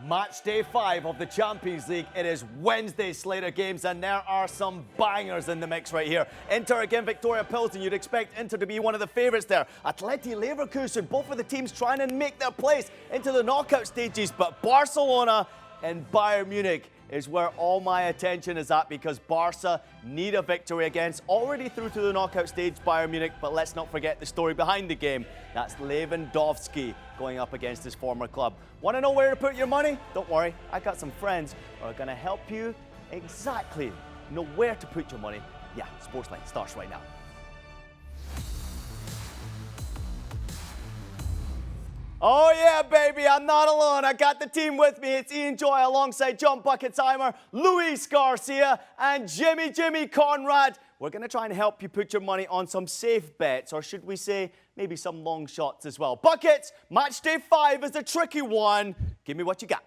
Match day 5 of the Champions League. It is Wednesday's slate of games, and there are some bangers in the mix right here. Inter again, Victoria Pilsen. You'd expect Inter to be one of the favourites there. Atleti Leverkusen, both of the teams trying to make their place into the knockout stages, but Barcelona and Bayern Munich is where all my attention is at, because Barca need a victory against already through to the knockout stage Bayern Munich. But let's not forget the story behind the game. That's Lewandowski going up against his former club. Want to know where to put your money? Don't worry, I got some friends who are going to help you exactly know where to put your money. Yeah, SportsLine starts right now. Oh yeah, baby, I'm not alone. I got the team with me. It's Ian Joy alongside John Bucketsheimer, Luis Garcia, and Jimmy Conrad. We're going to try and help you put your money on some safe bets, or should we say maybe some long shots as well. Buckets, match day 5 is a tricky one. Give me what you got.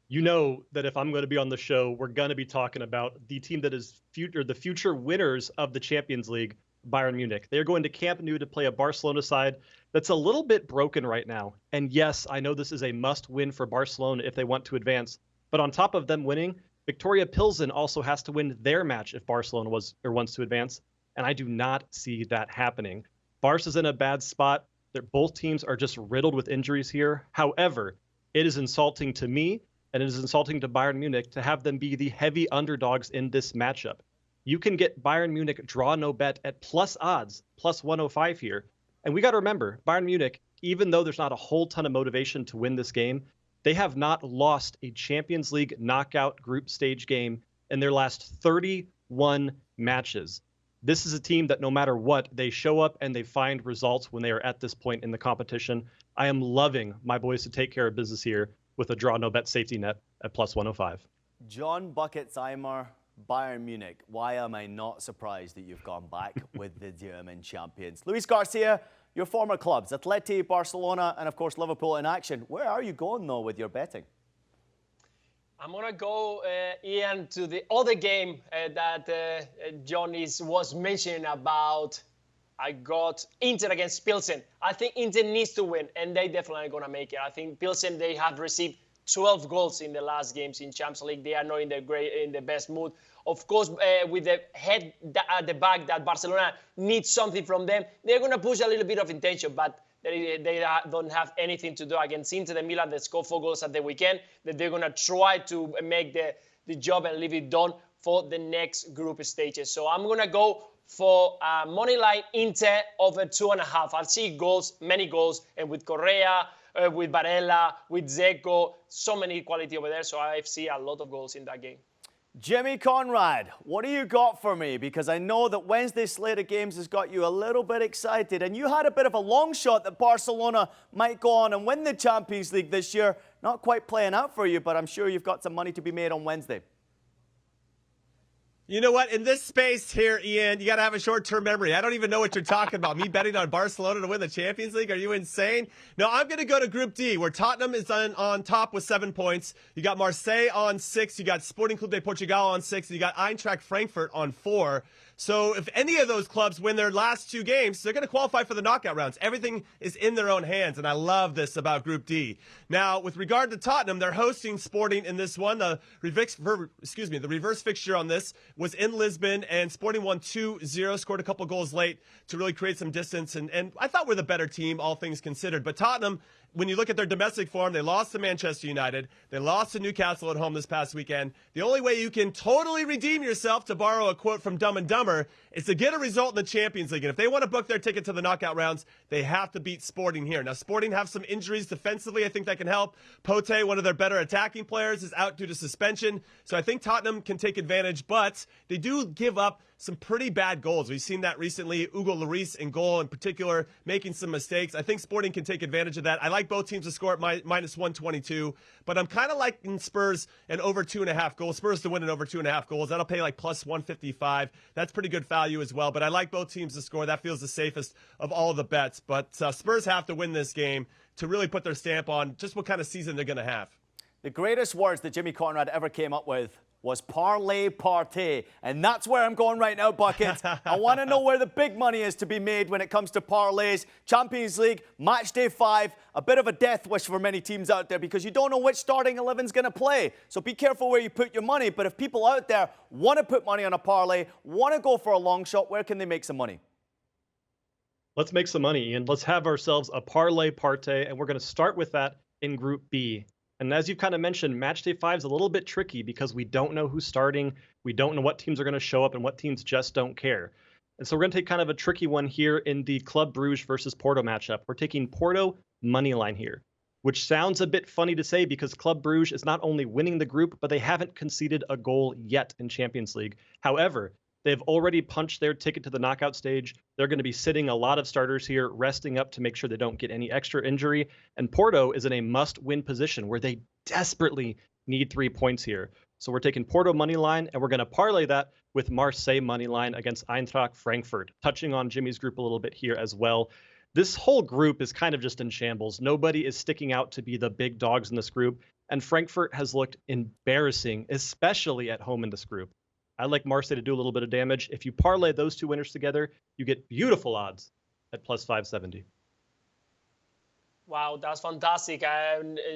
You know that if I'm going to be on the show, we're going to be talking about the team that is the future winners of the Champions League, Bayern Munich. They're going to Camp Nou to play a Barcelona side that's a little bit broken right now. And yes, I know this is a must-win for Barcelona if they want to advance. But on top of them winning, Victoria Pilsen also has to win their match if Barcelona wants to advance. And I do not see that happening. Barca's in a bad spot. Both teams are just riddled with injuries here. However, it is insulting to me, and it is insulting to Bayern Munich to have them be the heavy underdogs in this matchup. You can get Bayern Munich draw no bet at plus odds, plus 105 here. And we got to remember, Bayern Munich, even though there's not a whole ton of motivation to win this game, they have not lost a Champions League knockout group stage game in their last 31 matches. This is a team that no matter what, they show up and they find results when they are at this point in the competition. I am loving my boys to take care of business here with a draw no bet safety net at plus 105. John Bucketsheimer, Bayern Munich. Why am I not surprised that you've gone back with the German champions? Luis Garcia, your former clubs, Atleti, Barcelona, and of course Liverpool in action. Where are you going though with your betting? I'm going to go, Ian, to the other game that John was mentioning about. I got Inter against Pilsen. I think Inter needs to win, and they definitely are going to make it. I think Pilsen, they have received 12 goals in the last games in Champions League. They are not in the best mood. Of course, with the head at the back that Barcelona needs something from them, they're going to push a little bit of intention, but they don't have anything to do against Inter de Milan. They scored 4 goals at the weekend. That they're going to try to make the job and leave it done for the next group stages. So I'm going to go for moneyline Inter over 2.5. I'll see goals, many goals, and with Correa, with Barella, with Dzeko, so many quality over there. So I see a lot of goals in that game. Jimmy Conrad, what do you got for me? Because I know that Wednesday's slate of games has got you a little bit excited, and you had a bit of a long shot that Barcelona might go on and win the Champions League this year. Not quite playing out for you, but I'm sure you've got some money to be made on Wednesday. You know what? In this space here, Ian, you got to have a short-term memory. I don't even know what you're talking about. Me betting on Barcelona to win the Champions League? Are you insane? No, I'm going to go to Group D, where Tottenham is on top with 7 points. You got Marseille on 6. You got Sporting Club de Portugal on 6. And you got Eintracht Frankfurt on 4. So if any of those clubs win their last 2 games, they're going to qualify for the knockout rounds. Everything is in their own hands, and I love this about Group D. Now, with regard to Tottenham, they're hosting Sporting in this one. The reverse fixture on this was in Lisbon, and Sporting won 2-0, scored a couple goals late to really create some distance, and I thought we're the better team, all things considered. But Tottenham, when you look at their domestic form, they lost to Manchester United. They lost to Newcastle at home this past weekend. The only way you can totally redeem yourself, to borrow a quote from Dumb and Dumber, is to get a result in the Champions League. And if they want to book their ticket to the knockout rounds, they have to beat Sporting here. Now, Sporting have some injuries defensively. I think that can help. Pote, one of their better attacking players, is out due to suspension. So I think Tottenham can take advantage, but they do give up some pretty bad goals. We've seen that recently. Hugo Lloris in goal in particular, making some mistakes. I think Sporting can take advantage of that. I like both teams to score at minus 122, but I'm kind of liking Spurs and over 2.5 goals. Spurs to win and over 2.5 goals. That'll pay like plus 155. That's pretty good value as well, but I like both teams to score. That feels the safest of all of the bets, but Spurs have to win this game to really put their stamp on just what kind of season they're going to have. The greatest words that Jimmy Conrad ever came up with was parlay partay. And that's where I'm going right now, Buckets. I want to know where the big money is to be made when it comes to parlays. Champions League, match day 5, a bit of a death wish for many teams out there because you don't know which starting 11's going to play. So be careful where you put your money. But if people out there want to put money on a parlay, want to go for a long shot, where can they make some money? Let's make some money, Ian. Let's have ourselves a parlay partay, and we're going to start with that in Group B. And as you've kind of mentioned, match day 5 is a little bit tricky because we don't know who's starting. We don't know what teams are going to show up and what teams just don't care. And so we're going to take kind of a tricky one here in the Club Brugge versus Porto matchup. We're taking Porto money line here, which sounds a bit funny to say because Club Brugge is not only winning the group, but they haven't conceded a goal yet in Champions League. However, they've already punched their ticket to the knockout stage. They're going to be sitting a lot of starters here, resting up to make sure they don't get any extra injury. And Porto is in a must-win position where they desperately need 3 points here. So we're taking Porto money line, and we're going to parlay that with Marseille money line against Eintracht Frankfurt, touching on Jimmy's group a little bit here as well. This whole group is kind of just in shambles. Nobody is sticking out to be the big dogs in this group, and Frankfurt has looked embarrassing, especially at home in this group. I like Marseille to do a little bit of damage. If you parlay those two winners together, you get beautiful odds at plus 570. Wow, that's fantastic.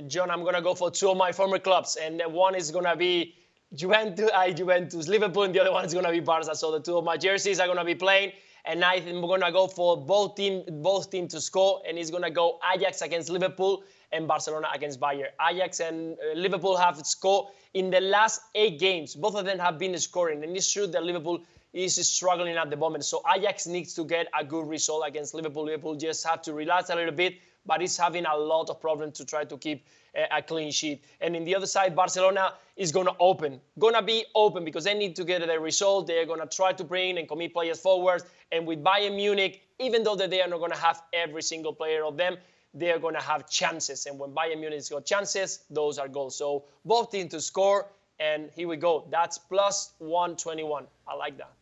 John, I'm going to go for 2 of my former clubs. And one is going to be Juventus, Liverpool, and the other one is going to be Barca. So the 2 of my jerseys are going to be playing. And I think we're going to go for both teams to score. And it's going to go Ajax against Liverpool and Barcelona against Bayern. Ajax and Liverpool have scored in the last 8 games. Both of them have been scoring. And it's true that Liverpool is struggling at the moment. So Ajax needs to get a good result against Liverpool. Liverpool just have to relax a little bit, but it's having a lot of problems to try to keep a clean sheet. And in the other side, Barcelona is going to be open because they need to get the result. They're going to try to bring and commit players forward. And with Bayern Munich, even though they are not going to have every single player of them, they are going to have chances. And when Bayern Munich got chances, those are goals. So both teams to score. And here we go. That's plus 121. I like that.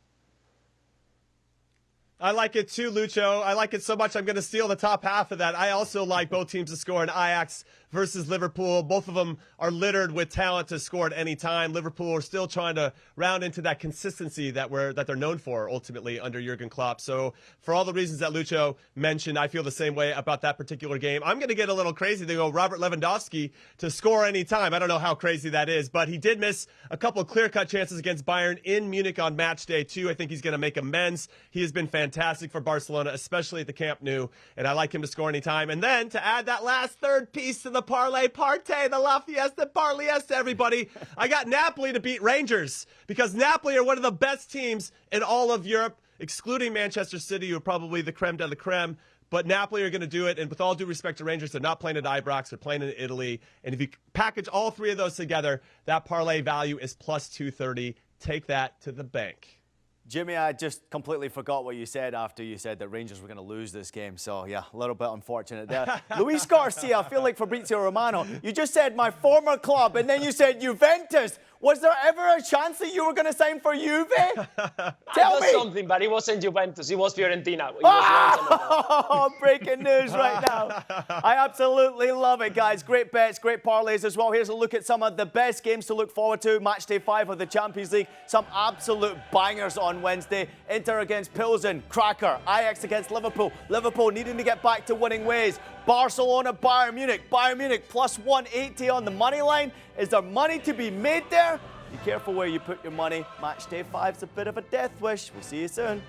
I like it too, Lucho. I like it so much I'm going to steal the top half of that. I also like both teams to score in Ajax versus Liverpool. Both of them are littered with talent to score at any time. Liverpool are still trying to round into that consistency that they're known for ultimately under Jurgen Klopp. So for all the reasons that Lucho mentioned, I feel the same way about that particular game. I'm going to get a little crazy. They go Robert Lewandowski to score any time. I don't know how crazy that is, but he did miss a couple of clear-cut chances against Bayern in Munich on match day 2. I think he's going to make amends. He has been fantastic for Barcelona, especially at the Camp Nou, and I like him to score anytime. And then to add that last third piece to the parlay partay, the La Fiesta Parliesta, everybody, I got Napoli to beat Rangers because Napoli are one of the best teams in all of Europe, excluding Manchester City, who are probably the creme de la creme. But Napoli are going to do it, and with all due respect to Rangers, they're not playing at Ibrox, they're playing in Italy. And if you package all 3 of those together, that parlay value is plus 230. Take that to the bank. Jimmy, I just completely forgot what you said after you said that Rangers were going to lose this game. So, yeah, a little bit unfortunate there. Luis Garcia, I feel like Fabrizio Romano. You just said my former club, and then you said Juventus. Was there ever a chance that you were going to sign for Juve? Tell me. Something, but it wasn't Juventus. It was Fiorentina. Breaking news right now. I absolutely love it, guys. Great bets, great parlays as well. Here's a look at some of the best games to look forward to. Match day 5 of the Champions League. Some absolute bangers on Wednesday. Inter against Pilsen, cracker. Ajax against Liverpool. Liverpool needing to get back to winning ways. Barcelona, Bayern Munich. Bayern Munich plus 180 on the money line. Is there money to be made there? Be careful where you put your money. Match day 5's a bit of a death wish. We'll see you soon.